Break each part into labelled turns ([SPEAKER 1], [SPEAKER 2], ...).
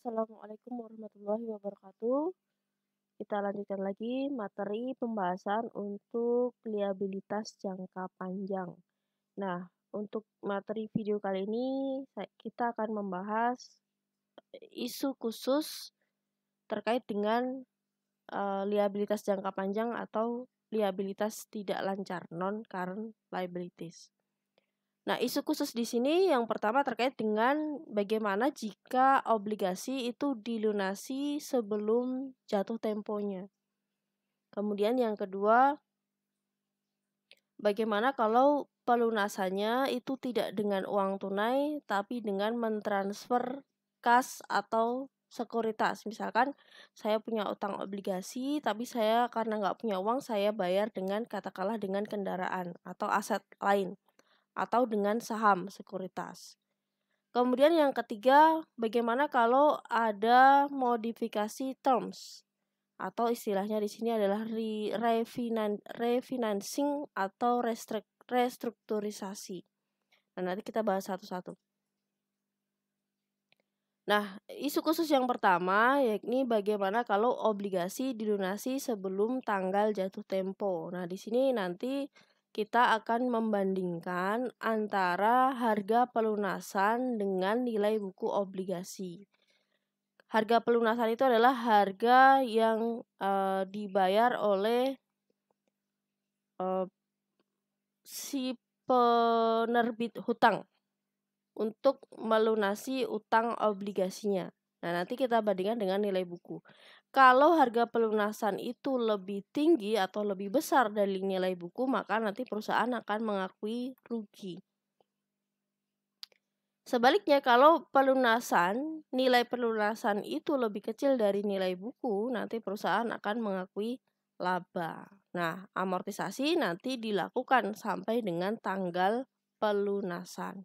[SPEAKER 1] Assalamualaikum warahmatullahi wabarakatuh. Kita lanjutkan lagi materi pembahasan untuk liabilitas jangka panjang. Nah, untuk materi video kali ini kita akan membahas isu khusus terkait dengan liabilitas jangka panjang atau liabilitas tidak lancar, non-current liabilities. Nah, isu khusus di sini yang pertama terkait dengan bagaimana jika obligasi itu dilunasi sebelum jatuh temponya. Kemudian yang kedua, bagaimana kalau pelunasannya itu tidak dengan uang tunai tapi dengan mentransfer kas atau sekuritas. Misalkan saya punya utang obligasi tapi saya karena nggak punya uang saya bayar dengan katakanlah dengan kendaraan atau aset lain atau dengan saham sekuritas. Kemudian yang ketiga, bagaimana kalau ada modifikasi terms atau istilahnya di sini adalah refinancing atau restrukturisasi. Nah, nanti kita bahas satu-satu. Nah, isu khusus yang pertama yakni bagaimana kalau obligasi dilunasi sebelum tanggal jatuh tempo. Nah, di sini nanti kita akan membandingkan antara harga pelunasan dengan nilai buku obligasi. Harga pelunasan itu adalah harga yang dibayar oleh si penerbit hutang untuk melunasi utang obligasinya. Nah, nanti kita bandingkan dengan nilai buku. Kalau harga pelunasan itu lebih tinggi atau lebih besar dari nilai buku, maka nanti perusahaan akan mengakui rugi. Sebaliknya, kalau nilai pelunasan itu lebih kecil dari nilai buku, nanti perusahaan akan mengakui laba. Nah, amortisasi nanti dilakukan sampai dengan tanggal pelunasan.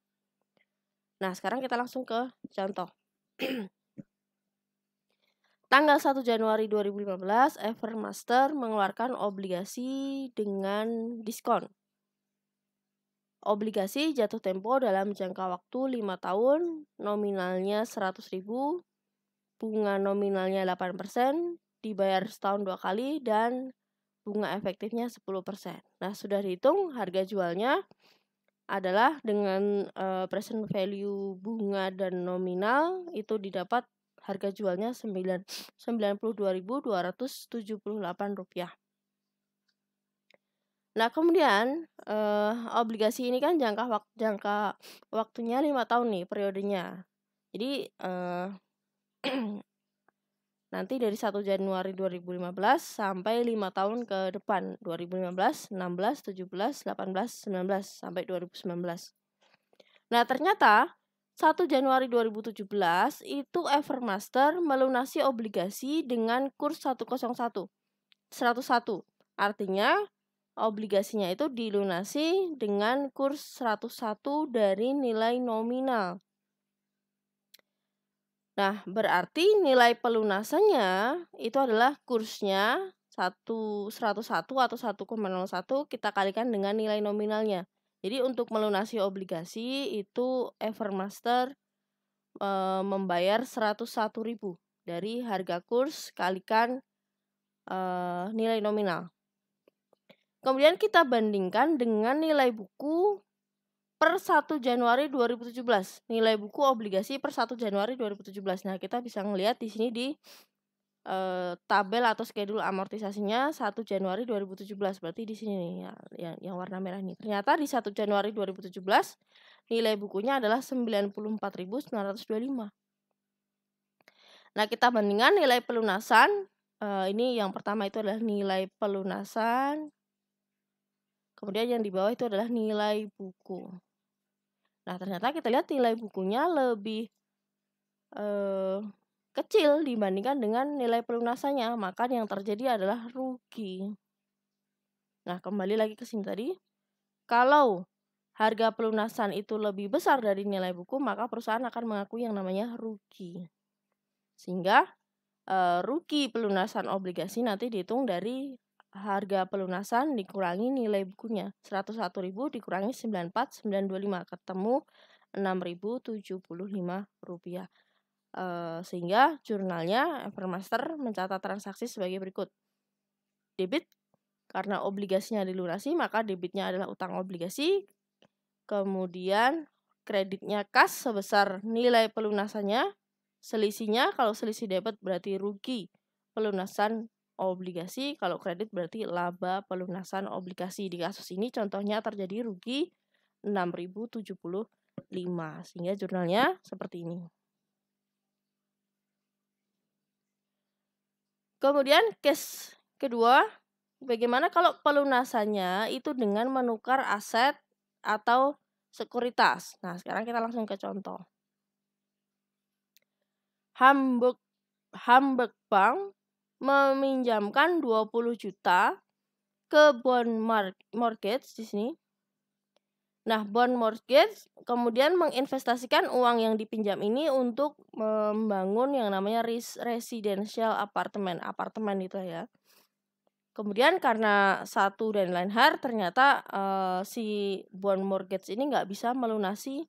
[SPEAKER 1] Nah, sekarang kita langsung ke contoh. Tanggal 1 Januari 2015, Evermaster mengeluarkan obligasi dengan diskon. Obligasi jatuh tempo dalam jangka waktu 5 tahun, nominalnya 100.000, bunga nominalnya 8%, dibayar setahun 2 kali, dan bunga efektifnya 10%. Nah, sudah dihitung harga jualnya adalah dengan present value bunga dan nominal itu didapat harga jualnya Rp92.278. Nah, kemudian obligasi ini kan jangka waktunya 5 tahun nih periodenya. Jadi nanti dari 1 Januari 2015 sampai 5 tahun ke depan, 2015, 16, 17, 18, 19 sampai 2019. Nah, ternyata 1 Januari 2017 itu Evermaster melunasi obligasi dengan kurs 101. Artinya obligasinya itu dilunasi dengan kurs 101 dari nilai nominal. Nah, berarti nilai pelunasannya itu adalah kursnya 101 atau 1,01 kita kalikan dengan nilai nominalnya. Jadi untuk melunasi obligasi itu Evermaster membayar 101.000 dari harga kurs kalikan nilai nominal. Kemudian kita bandingkan dengan nilai buku per 1 Januari 2017. Nilai buku obligasi per 1 Januari 2017. Nah, kita bisa ngelihat di sini di tabel atau schedule amortisasinya 1 Januari 2017. Berarti di sini nih yang warna merah ini. Ternyata di 1 Januari 2017 nilai bukunya adalah 94.925. Nah, kita bandingkan nilai pelunasan. Ini yang pertama itu adalah nilai pelunasan. Kemudian yang di bawah itu adalah nilai buku. Nah, ternyata kita lihat nilai bukunya lebih kecil dibandingkan dengan nilai pelunasannya, maka yang terjadi adalah rugi. Nah, kembali lagi ke sini tadi. Kalau harga pelunasan itu lebih besar dari nilai buku, maka perusahaan akan mengakui yang namanya rugi. Sehingga rugi pelunasan obligasi nanti dihitung dari harga pelunasan dikurangi nilai bukunya. 101.000 dikurangi 94.925 ketemu Rp6.075. Sehingga jurnalnya Evermaster mencatat transaksi sebagai berikut. Debit, karena obligasinya dilunasi, maka debitnya adalah utang obligasi. Kemudian kreditnya kas sebesar nilai pelunasannya. Selisihnya, kalau selisih debit berarti rugi pelunasan obligasi, kalau kredit berarti laba pelunasan obligasi. Di kasus ini contohnya terjadi rugi 6.075, sehingga jurnalnya seperti ini. Kemudian case kedua, bagaimana kalau pelunasannya itu dengan menukar aset atau sekuritas. Nah, sekarang kita langsung ke contoh. Hamburg Bank meminjamkan 20 juta ke bond mortgage di sini. Nah, bond mortgage kemudian menginvestasikan uang yang dipinjam ini untuk membangun yang namanya residential apartemen itu ya. Kemudian karena satu dan lain hal ternyata si bond mortgage ini nggak bisa melunasi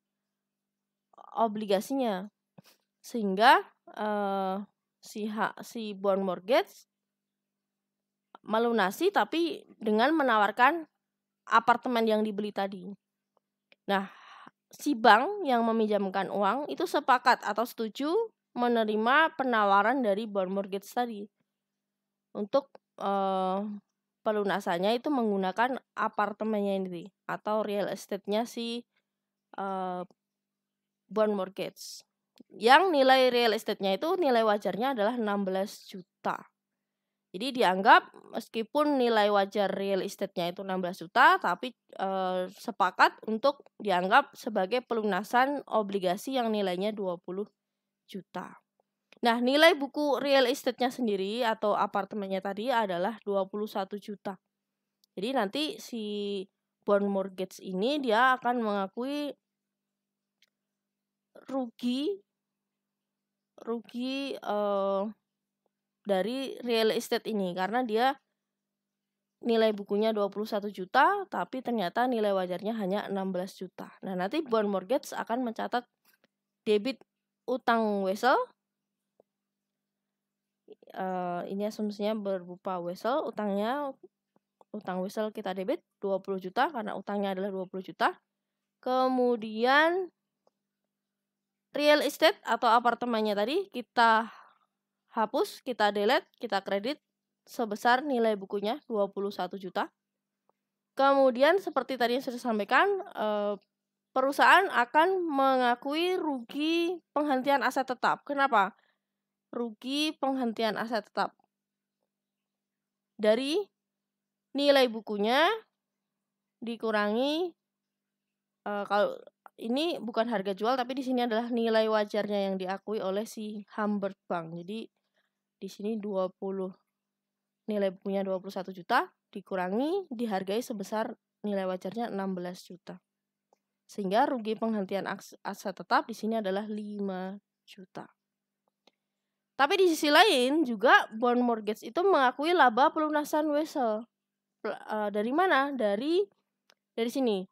[SPEAKER 1] obligasinya, sehingga si bond mortgage melunasi tapi dengan menawarkan apartemen yang dibeli tadi. Nah, si bank yang meminjamkan uang itu sepakat atau setuju menerima penawaran dari bond mortgage tadi untuk pelunasannya itu menggunakan apartemennya ini atau real estate-nya si bond mortgage. Yang nilai real estate-nya itu nilai wajarnya adalah 16 juta. Jadi dianggap meskipun nilai wajar real estate-nya itu 16 juta, tapi sepakat untuk dianggap sebagai pelunasan obligasi yang nilainya 20 juta. Nah, nilai buku real estate-nya sendiri atau apartemennya tadi adalah 21 juta. Jadi nanti si bond mortgage ini dia akan mengakui rugi dari real estate ini karena dia nilai bukunya 21 juta tapi ternyata nilai wajarnya hanya 16 juta. Nah, nanti bond mortgage akan mencatat debit utang Wesel. Ini asumsinya berupa Wesel, utang Wesel kita debit 20 juta karena utangnya adalah 20 juta. Kemudian real estate atau apartemennya tadi kita hapus, kita delete, kita kredit sebesar nilai bukunya 21 juta. Kemudian seperti tadi yang sudah sampaikan, perusahaan akan mengakui rugi penghentian aset tetap. Kenapa? Rugi penghentian aset tetap dari nilai bukunya dikurangi, kalau ini bukan harga jual tapi di sini adalah nilai wajarnya yang diakui oleh si Hamburg Bank. Jadi di sini 20 nilai bukunya 21 juta dikurangi dihargai sebesar nilai wajarnya 16 juta. Sehingga rugi penghentian aset tetap di sini adalah 5 juta. Tapi di sisi lain juga bond mortgage itu mengakui laba pelunasan Wesel. Dari mana? Dari sini.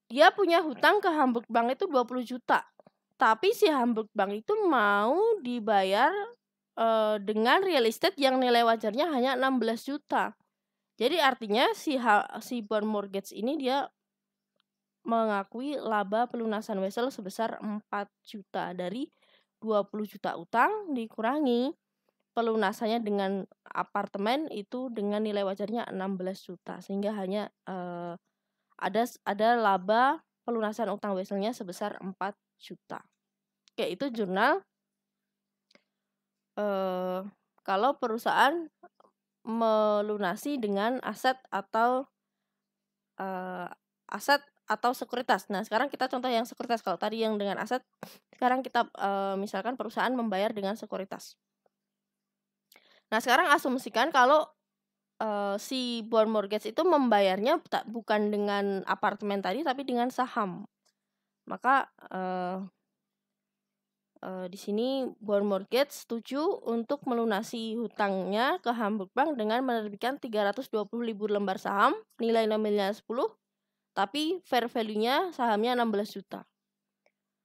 [SPEAKER 1] Dia punya hutang ke Hamburg Bank itu 20 juta. Tapi si Hamburg Bank itu mau dibayar dengan real estate yang nilai wajarnya hanya 16 juta. Jadi artinya si bond mortgage ini dia mengakui laba pelunasan Wesel sebesar 4 juta dari 20 juta utang dikurangi pelunasannya dengan apartemen itu dengan nilai wajarnya 16 juta sehingga hanya ada laba pelunasan utang Weselnya sebesar 4 juta. Oke, itu jurnal kalau perusahaan melunasi dengan aset atau sekuritas. Nah, sekarang kita contoh yang sekuritas. Kalau tadi yang dengan aset, sekarang kita misalkan perusahaan membayar dengan sekuritas. Nah, sekarang asumsikan kalau si bond mortgage itu membayarnya bukan dengan apartemen tadi tapi dengan saham. Maka di sini bond mortgage setuju untuk melunasi hutangnya ke Hamburg Bank dengan menerbitkan 320.000 lembar saham, nilai nominalnya 10, tapi fair value-nya sahamnya 16 juta.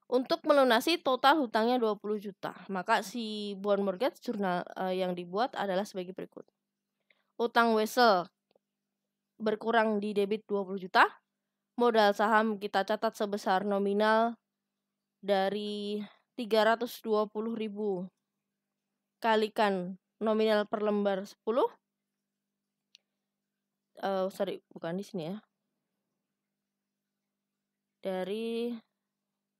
[SPEAKER 1] untuk melunasi total hutangnya 20 juta. Maka si bond mortgage jurnal yang dibuat adalah sebagai berikut. Utang wesel berkurang di debit 20 juta. Modal saham kita catat sebesar nominal dari 320.000 kalikan nominal per lembar 10. Sorry, bukan di sini ya. Dari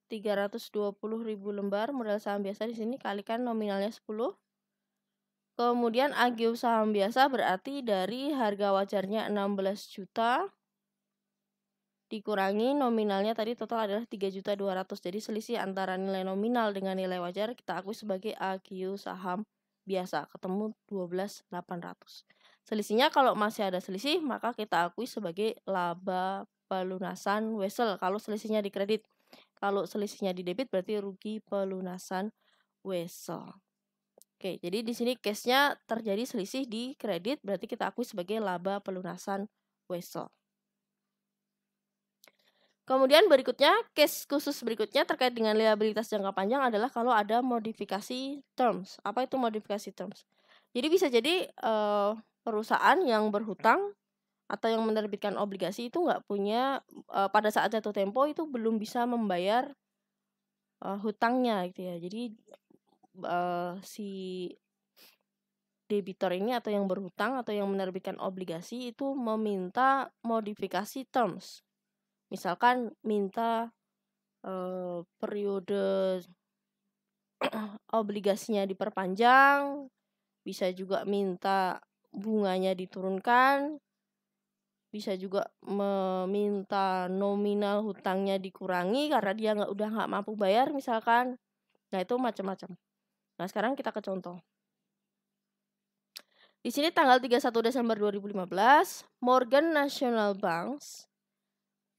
[SPEAKER 1] 320.000 lembar modal saham biasa di sini kalikan nominalnya 10. Kemudian agio saham biasa berarti dari harga wajarnya 16 juta dikurangi nominalnya tadi total adalah 3.200.000. Jadi selisih antara nilai nominal dengan nilai wajar kita akui sebagai agio saham biasa, ketemu 12.800. Selisihnya kalau masih ada selisih maka kita akui sebagai laba pelunasan wesel kalau selisihnya di kredit. Kalau selisihnya di debit berarti rugi pelunasan wesel. Oke, jadi di sini case-nya terjadi selisih di kredit, berarti kita akui sebagai laba pelunasan wesel. Kemudian berikutnya, case khusus berikutnya terkait dengan liabilitas jangka panjang adalah kalau ada modifikasi terms. Apa itu modifikasi terms? Jadi bisa jadi perusahaan yang berhutang atau yang menerbitkan obligasi itu nggak punya, pada saat jatuh tempo itu belum bisa membayar hutangnya gitu ya. Jadi si debitor ini atau yang berhutang atau yang menerbitkan obligasi itu meminta modifikasi terms. Misalkan minta periode obligasinya diperpanjang, bisa juga minta bunganya diturunkan, bisa juga meminta nominal hutangnya dikurangi karena dia udah nggak mampu bayar misalkan. Nah itu macam-macam. Nah sekarang kita ke contoh. Di sini tanggal 31 Desember 2015, Morgan National Bank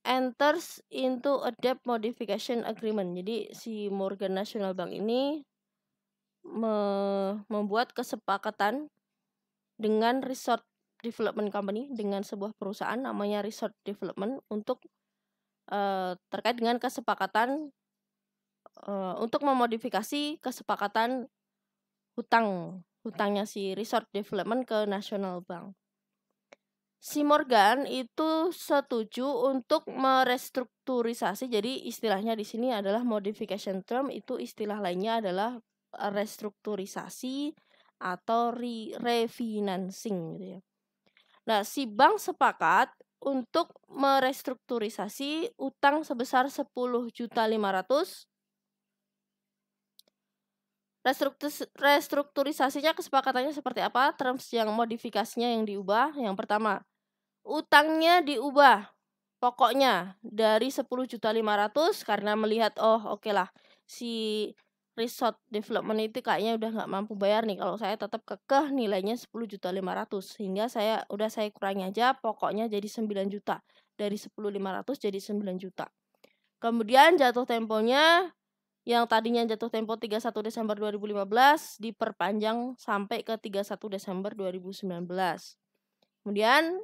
[SPEAKER 1] enters into a debt modification agreement. Jadi si Morgan National Bank ini membuat kesepakatan dengan Resort Development Company, dengan sebuah perusahaan namanya Resort Development untuk terkait dengan kesepakatan untuk memodifikasi kesepakatan hutangnya si Resort Development ke National Bank. Si Morgan itu setuju untuk merestrukturisasi. Jadi istilahnya di sini adalah modification term, itu istilah lainnya adalah restrukturisasi atau refinancing gitu ya. Nah, si bank sepakat untuk merestrukturisasi utang sebesar 10.500.000. Restrukturisasinya kesepakatannya seperti apa? Terms yang modifikasinya yang diubah. Yang pertama, utangnya diubah pokoknya dari 10.500.000 karena melihat oke lah si Resort Development itu kayaknya udah nggak mampu bayar nih, kalau saya tetap kekeh nilainya 10.500.000 sehingga saya kurangi aja pokoknya jadi 9 juta, dari 10.500 jadi 9 juta. Kemudian jatuh temponya yang tadinya jatuh tempo 31 Desember 2015 diperpanjang sampai ke 31 Desember 2019. Kemudian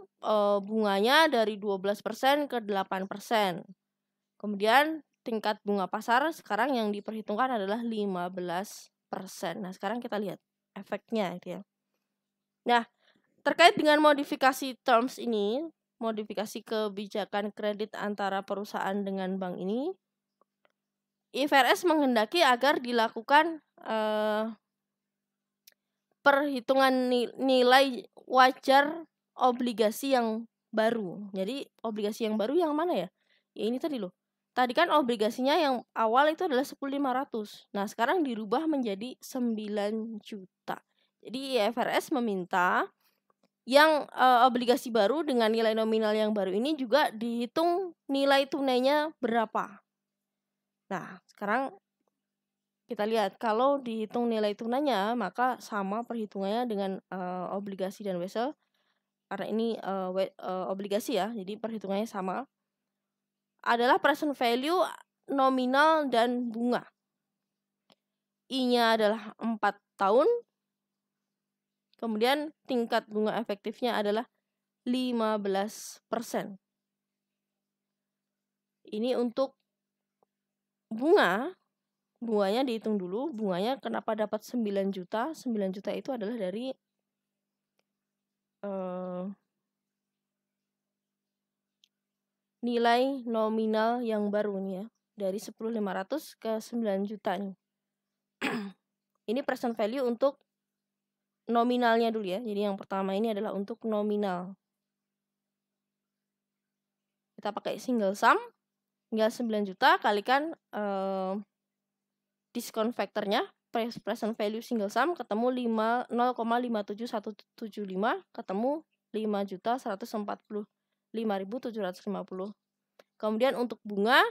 [SPEAKER 1] bunganya dari 12% ke 8%. Kemudian tingkat bunga pasar sekarang yang diperhitungkan adalah 15%. Nah, sekarang kita lihat efeknya gitu ya. Nah, terkait dengan modifikasi terms ini, modifikasi kebijakan kredit antara perusahaan dengan bank ini, IFRS menghendaki agar dilakukan perhitungan nilai wajar obligasi yang baru. Jadi obligasi yang baru yang mana ya? Ya ini tadi loh. Tadi kan obligasinya yang awal itu adalah 10.500. Nah, sekarang dirubah menjadi 9 juta. Jadi IFRS meminta yang obligasi baru dengan nilai nominal yang baru ini juga dihitung nilai tunainya berapa. Nah, sekarang kita lihat kalau dihitung nilai tunainya maka sama perhitungannya dengan obligasi dan wesel. Karena ini obligasi ya, jadi perhitungannya sama. Adalah present value, nominal, dan bunga. I-nya adalah 4 tahun. Kemudian tingkat bunga efektifnya adalah 15%. Ini untuk bunganya dihitung dulu. Bunganya kenapa dapat 9 juta? 9 juta itu adalah dari nilai nominal yang baru nih ya. Dari 10.500 ke 9 juta nih. Ini present value untuk nominalnya dulu ya. Jadi yang pertama ini adalah untuk nominal. Kita pakai single sum. Tinggal 9 juta kalikan discount factornya. Present value single sum ketemu 0,57175 ketemu 5.145.750. Kemudian untuk bunga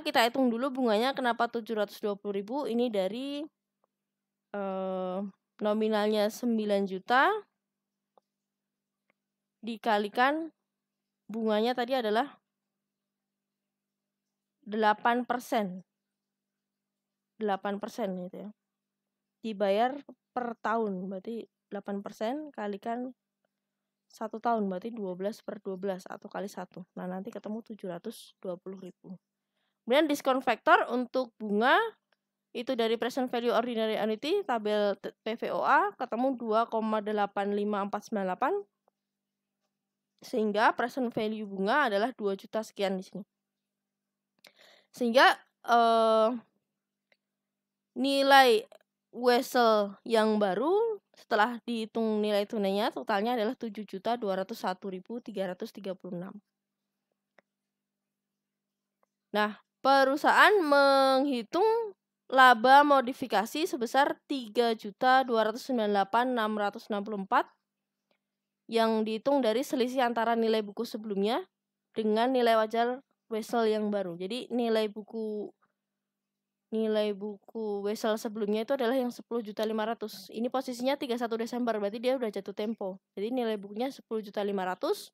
[SPEAKER 1] kita hitung dulu bunganya kenapa 720.000. Ini dari nominalnya 9 juta dikalikan bunganya tadi adalah 8%. 8% gitu ya. Dibayar per tahun, berarti 8% kalikan 1 tahun, berarti 12/12 atau kali 1. Nah, nanti ketemu 720.000. Kemudian discount factor untuk bunga itu dari present value ordinary annuity tabel PVOA ketemu 2,85498 sehingga present value bunga adalah 2 juta sekian di sini. Sehingga nilai Wesel yang baru setelah dihitung nilai tunainya totalnya adalah 7.201.336. Nah, perusahaan menghitung laba modifikasi sebesar 3.298.664 yang dihitung dari selisih antara nilai buku sebelumnya dengan nilai wajar Wesel yang baru. Jadi nilai buku Wesel sebelumnya itu adalah yang 10.500.000. Ini posisinya 31 Desember, berarti dia udah jatuh tempo. Jadi nilai bukunya 10.500.000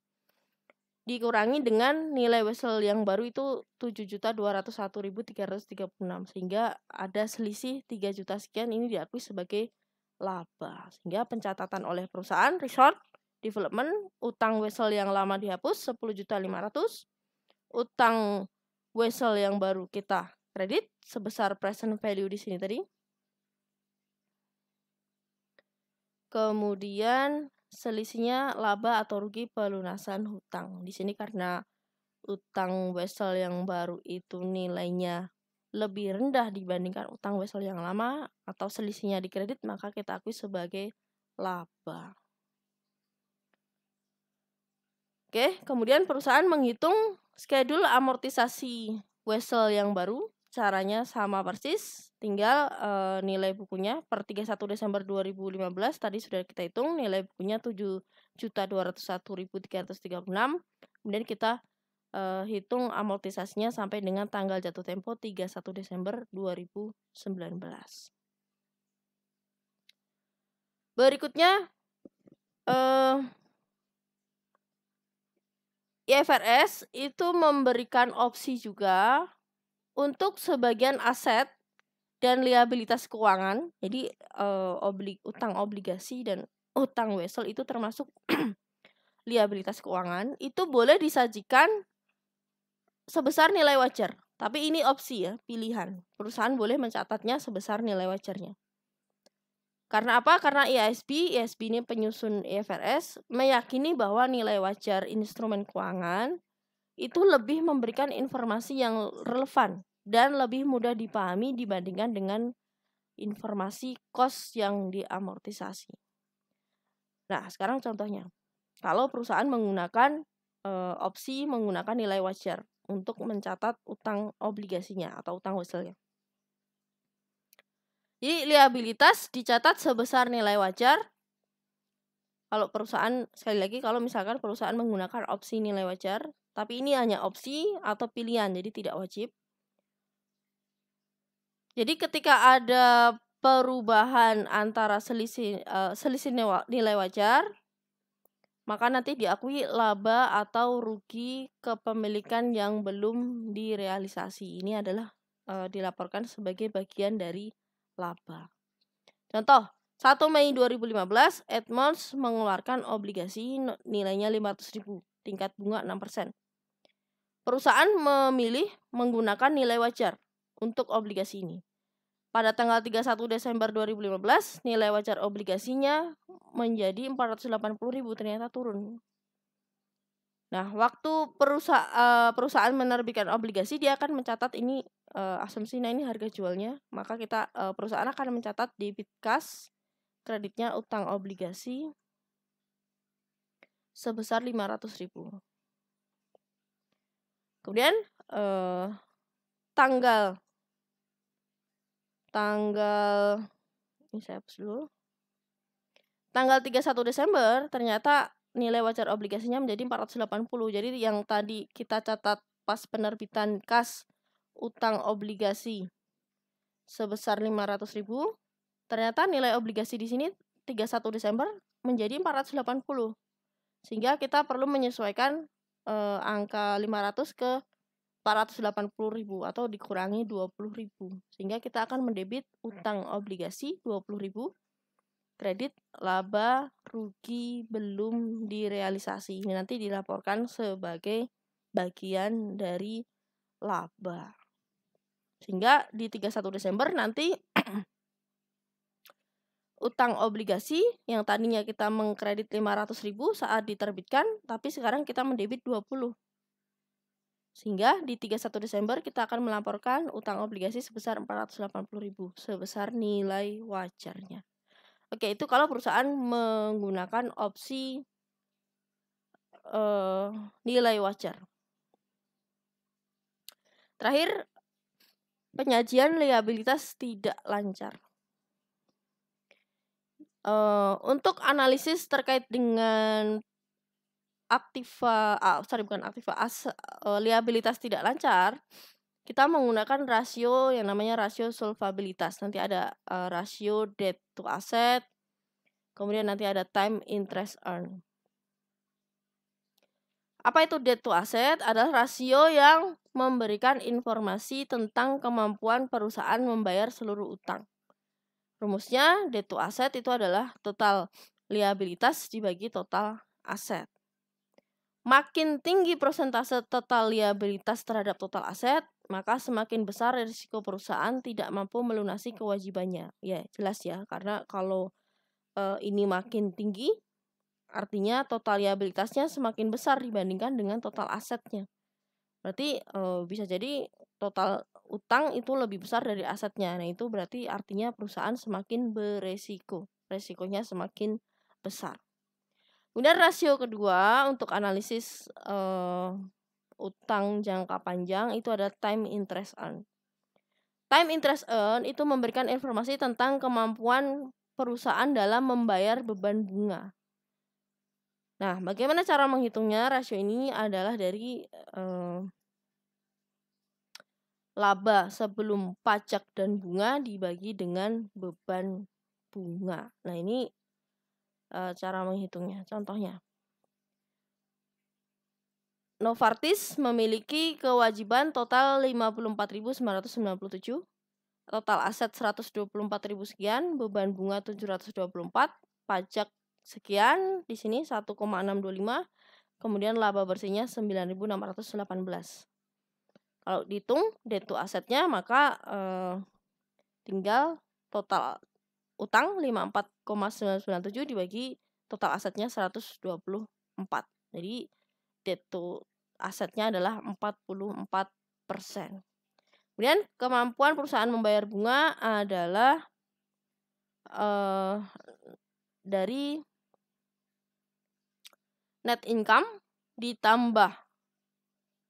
[SPEAKER 1] dikurangi dengan nilai Wesel yang baru itu 7.201.336. Sehingga ada selisih 3 juta sekian, ini diakui sebagai laba. Sehingga pencatatan oleh perusahaan Resort Development, utang Wesel yang lama dihapus 10.500.000. Utang Wesel yang baru kita kredit sebesar present value di sini tadi. Kemudian selisihnya laba atau rugi pelunasan hutang. Di sini karena utang Wesel yang baru itu nilainya lebih rendah dibandingkan utang Wesel yang lama atau selisihnya di kredit, maka kita akui sebagai laba. Oke, kemudian perusahaan menghitung schedule amortisasi Wesel yang baru. Caranya sama persis, tinggal nilai bukunya per 31 Desember 2015 tadi sudah kita hitung, nilai bukunya 7.201.336. Kemudian kita hitung amortisasinya sampai dengan tanggal jatuh tempo 31 Desember 2019. Berikutnya IFRS itu memberikan opsi juga untuk sebagian aset dan liabilitas keuangan. Jadi utang obligasi dan utang Wesel itu termasuk liabilitas keuangan, itu boleh disajikan sebesar nilai wajar. Tapi ini opsi ya, pilihan. Perusahaan boleh mencatatnya sebesar nilai wajarnya. Karena apa? Karena IASB ini penyusun IFRS meyakini bahwa nilai wajar instrumen keuangan itu lebih memberikan informasi yang relevan dan lebih mudah dipahami dibandingkan dengan informasi cost yang diamortisasi. Nah, sekarang contohnya. Kalau perusahaan menggunakan opsi menggunakan nilai wajar untuk mencatat utang obligasinya atau utang Weselnya. Jadi liabilitas dicatat sebesar nilai wajar. Kalau perusahaan, sekali lagi, kalau misalkan perusahaan menggunakan opsi nilai wajar, tapi ini hanya opsi atau pilihan, jadi tidak wajib. Jadi ketika ada perubahan antara selisih nilai wajar, maka nanti diakui laba atau rugi kepemilikan yang belum direalisasi. Ini adalah dilaporkan sebagai bagian dari laba. Contoh, 1 Mei 2015, Edmonds mengeluarkan obligasi nilainya 500.000, tingkat bunga 6%. perusahaan memilih menggunakan nilai wajar untuk obligasi ini. Pada tanggal 31 Desember 2015, nilai wajar obligasinya menjadi 480.000, ternyata turun. Nah, waktu perusahaan menerbitkan obligasi, dia akan mencatat ini asumsinya ini harga jualnya, maka perusahaan akan mencatat debit kas, kreditnya utang obligasi sebesar 500.000. Kemudian tanggal ini saya hapus dulu. Tanggal 31 Desember ternyata nilai wajar obligasinya menjadi 480. Jadi yang tadi kita catat pas penerbitan kas utang obligasi sebesar 500.000, ternyata nilai obligasi di sini 31 Desember menjadi 480. Sehingga kita perlu menyesuaikan angka 500 ke 480.000 atau dikurangi 20.000. Sehingga kita akan mendebit utang obligasi 20.000, kredit laba rugi belum direalisasi. Ini nanti dilaporkan sebagai bagian dari laba. Sehingga di 31 Desember nanti utang obligasi yang tadinya kita mengkredit 500.000 saat diterbitkan, tapi sekarang kita mendebit 20. Sehingga di 31 Desember kita akan melaporkan utang obligasi sebesar 480.000 sebesar nilai wajarnya. Oke, itu kalau perusahaan menggunakan opsi nilai wajar. Terakhir, penyajian liabilitas tidak lancar. Untuk analisis terkait dengan liabilitas tidak lancar, kita menggunakan rasio yang namanya rasio solvabilitas. Nanti ada rasio debt to asset, kemudian nanti ada time interest earn. Apa itu debt to asset? Adalah rasio yang memberikan informasi tentang kemampuan perusahaan membayar seluruh utang. Rumusnya debt to asset itu adalah total liabilitas dibagi total aset. Makin tinggi persentase total liabilitas terhadap total aset, maka semakin besar risiko perusahaan tidak mampu melunasi kewajibannya. Ya, jelas ya, karena kalau ini makin tinggi, artinya total liabilitasnya semakin besar dibandingkan dengan total asetnya. Berarti bisa jadi total utang itu lebih besar dari asetnya. Nah, itu berarti artinya perusahaan semakin beresiko. Resikonya semakin besar. Kemudian rasio kedua untuk analisis utang jangka panjang itu ada time interest earn. Time interest earn itu memberikan informasi tentang kemampuan perusahaan dalam membayar beban bunga. Nah, bagaimana cara menghitungnya? Rasio ini adalah dari laba sebelum pajak dan bunga dibagi dengan beban bunga. Nah, ini cara menghitungnya. Contohnya, Novartis memiliki kewajiban total 54.997, total aset 124.000 sekian, beban bunga 724, pajak sekian, di sini 1,625, kemudian laba bersihnya 9.618. Kalau dihitung debt to asetnya, maka tinggal total utang 54,997 dibagi total asetnya 124. Jadi debt to asetnya adalah 44%. Kemudian kemampuan perusahaan membayar bunga adalah dari net income ditambah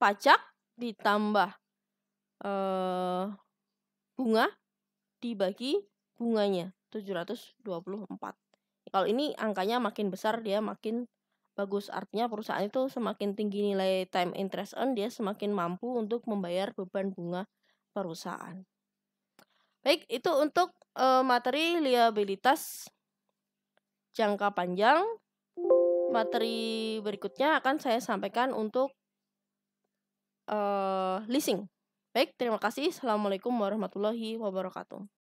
[SPEAKER 1] pajak ditambah bunga dibagi bunganya 724. Kalau ini angkanya makin besar, dia makin bagus. Artinya perusahaan itu semakin tinggi nilai time interest earn, dia semakin mampu untuk membayar beban bunga perusahaan. Baik, itu untuk materi liabilitas jangka panjang. Materi berikutnya akan saya sampaikan untuk leasing. Baik, terima kasih. Assalamualaikum warahmatullahi wabarakatuh.